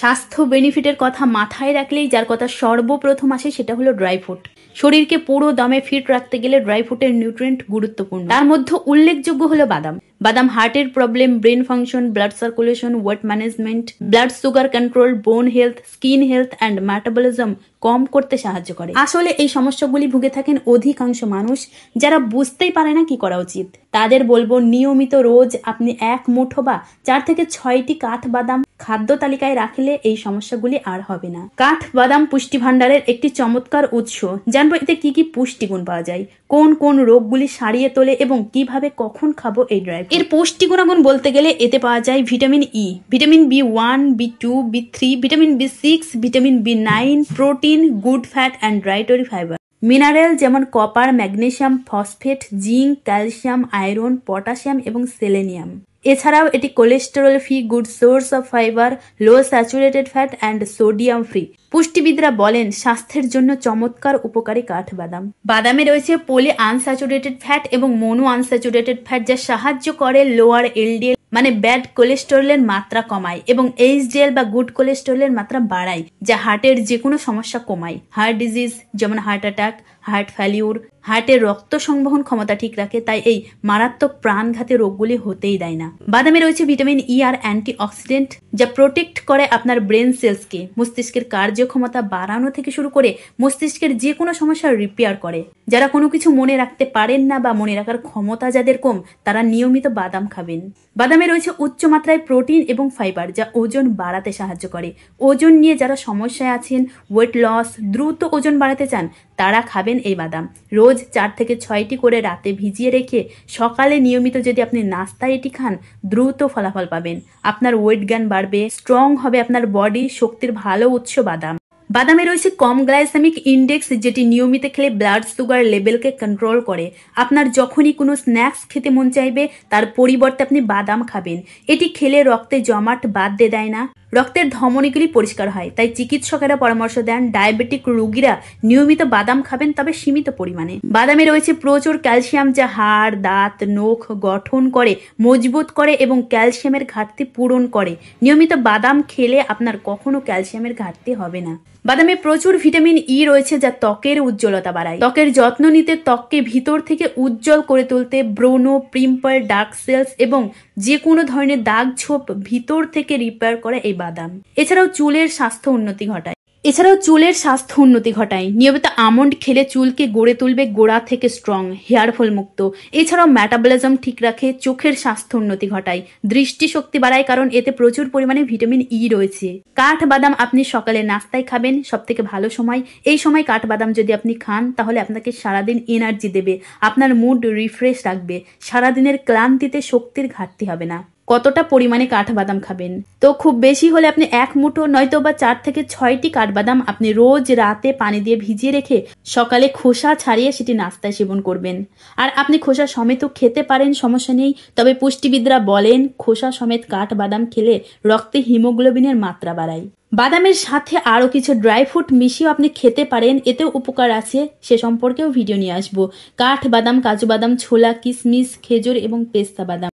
স্বাস্থ্য বেনিফিটের কথা মাথায় রাখলেই যার কথা সর্বপ্রথম আসে সেটা হলো ড্রাই ফ্রুট। শরীরকে পুরো দমে ফিট রাখতে গেলে ড্রাই ফ্রুটের নিউট্রিয়েন্ট গুরুত্বপূর্ণ। তার মধ্যে উল্লেখযোগ্য হলো বাদাম। বাদাম হার্টের problem, brain function, blood circulation, weight management, blood sugar control, bone health, skin health and metabolism কম করতে সাহায্য করে। আসলে এই সমস্যাগুলি ভুগে থাকেন অধিকাংশ মানুষ যারা বুঝতেই পারে না কি করা উচিত। তাদের বলবো নিয়মিত রোজ আপনি 1 মুঠো বা 4 থেকে 6টি কাঠ বাদাম খাদ্য তালিকায় রাখলে এই সমস্যাগুলি আর হবে না। কাঠ বাদাম পুষ্টি ভান্ডারের একটি চমৎকার উৎস। জানবো এতে কি কি পুষ্টিগুণ পাওয়া যায়, কোন কোন রোগগুলি সারিয়ে তোলে এবং কিভাবে কখন খাবো এই ড্রাই ফ্রুট। এর পুষ্টি গুণাগুণ বলতে গেলে এতে পাওয়া যায় vitamin E, vitamin B1, B2, B3, vitamin B6, vitamin B9, protein, good fat and dietary fibre, mineral যেমন copper, magnesium, phosphate, zinc, calcium, iron, potassium এবং সেলেনিয়াম। এছাড়াও এটি cholesterol free, good source of fibre, low saturated fat and sodium free. পুষ্টিবিদরা বলেন স্বাস্থ্যের জন্য চমৎকার উপকারী কাঠবাদাম। বাদামে রয়েছে পলি আনস্যাচুরেটেড ফ্যাট এবং মোনো আনস্যাচুরেটেড ফ্যাট, যা সাহায্য করে লোয়ার এলডিএল মানে ব্যাড কোলেস্টেরলের মাত্রা কমায় এবং এইচডিএল বা গুড কোলেস্টেরলের মাত্রা বাড়ায়, যা হার্টের যে কোনো সমস্যা কমায়। হার্ট ডিজিজ যেমন হার্ট অ্যাটাক, হার্ট ফেলিউর, হার্টের রক্ত সংবহন ক্ষমতা ঠিক রাখে, তাই এই মারাত্মক প্রাণঘাতী রোগগুলি হতেই দেয় না। বাদামে রয়েছে ভিটামিন ই আর অ্যান্টি অক্সিডেন্ট, যা প্রোটেক্ট করে আপনার ব্রেন সেলসকে। মস্তিষ্কের কার্যক্ষমতা বাড়ানো থেকে শুরু করে মস্তিষ্কের যে কোনো সমস্যার রিপেয়ার করে। যারা কোনো কিছু মনে রাখতে পারেন না বা মনে রাখার ক্ষমতা যাদের কম, তারা নিয়মিত বাদাম খাবেন। বাদামে রয়েছে উচ্চ মাত্রায় প্রোটিন এবং ফাইবার, যা ওজন বাড়াতে সাহায্য করে। ওজন নিয়ে যারা সমস্যায় আছেন, ওয়েট লস, দ্রুত ওজন বাড়াতে চান, তারা খাবেন এই বাদাম। রোজ 4 থেকে 6টি করে রাতে ভিজিয়ে রেখে সকালে নিয়মিত যদি আপনি নাস্তায় এটি খান, দ্রুত ফলাফল পাবেন। আপনার ওয়েট গেইন বাড়বে, স্ট্রং হবে আপনার বডি। শক্তির ভালো উৎস বাদাম। বাদামে রয়েছে কম গ্লাইসেমিক ইন্ডেক্স, যেটি নিয়মিত খেলে ব্লাড সুগার লেভেলকে কন্ট্রোল করে। আপনার যখনই কোনো স্ন্যাক্স খেতে মন চাইবে, তার পরিবর্তে আপনি বাদাম খাবেন। এটি খেলে রক্তে জমাট বাঁধতে দেয় না, রক্তের ধমনীগুলি পরিষ্কার হয়। তাই চিকিৎসকেরা পরামর্শ দেন ডায়াবেটিক রোগীরা নিয়মিত বাদাম খাবেন, তবে সীমিত পরিমাণে। বাদামে রয়েছে প্রচুর ক্যালসিয়াম, যা হাড়, দাঁত, নখ গঠন করে, মজবুত করে এবং ক্যালসিয়ামের ঘাটতি পূরণ করে। নিয়মিত বাদাম খেলে আপনার কখনো ক্যালসিয়ামের ঘাটতি হবে না। বাদামে প্রচুর ভিটামিন ই রয়েছে, যা ত্বকের উজ্জ্বলতা বাড়ায়। ত্বকের যত্ন নিতে, ত্বককে ভিতর থেকে উজ্জ্বল করে তুলতে, ব্রণ, পিম্পল, ডার্ক সেলস এবং যে কোনো ধরনের দাগ ছোপ ভিতর থেকে রিপেয়ার করে এই বাদাম। এছাড়াও চুলের স্বাস্থ্য উন্নতি ঘটায়। নিয়মিত আমন্ড খেলে চুলকে গড়ে তুলবে গোড়া থেকে স্ট্রং, হেয়ার ফল মুক্ত। এছাড়াও মেটাবলিজম ঠিক রাখে, চোখের স্বাস্থ্য উন্নতি ঘটায়, দৃষ্টিশক্তি বাড়ায়, কারণ এতে প্রচুর পরিমাণে ভিটামিন ই রয়েছে। কাঠবাদাম আপনি সকালে নাস্তায় খাবেন, সব থেকে ভালো সময়। এই সময় কাঠবাদাম যদি আপনি খান, তাহলে আপনাকে সারাদিন এনার্জি দেবে, আপনার মুড রিফ্রেশ রাখবে, সারাদিনের ক্লান্তিতে শক্তির ঘাটতি হবে না। কতটা পরিমাণে কাঠবাদাম খাবেন? তো খুব বেশি হলে আপনি 1 মুঠো নয়তো বা 4 থেকে 6টি কাঠবাদাম আপনি রোজ রাতে পানি দিয়ে ভিজিয়ে রেখে সকালে খোসা ছাড়িয়ে সেটি নাস্তায় সেবন করবেন। আর আপনি খোসা সমেতও খেতে পারেন, সমস্যা নেই। তবে পুষ্টিবিদরা বলেন খোসা সমেত কাঠবাদাম খেলে রক্তে হিমোগ্লোবিনের মাত্রা বাড়ায়। বাদামের সাথে আরও কিছু ড্রাই ফ্রুট মিশিয়েও আপনি খেতে পারেন, এতেও উপকার আছে, সে সম্পর্কেও ভিডিও নিয়ে আসবো। কাঠবাদাম, কাজু বাদাম, ছোলা, কিশমিশ, খেজুর এবং পেস্তা বাদাম।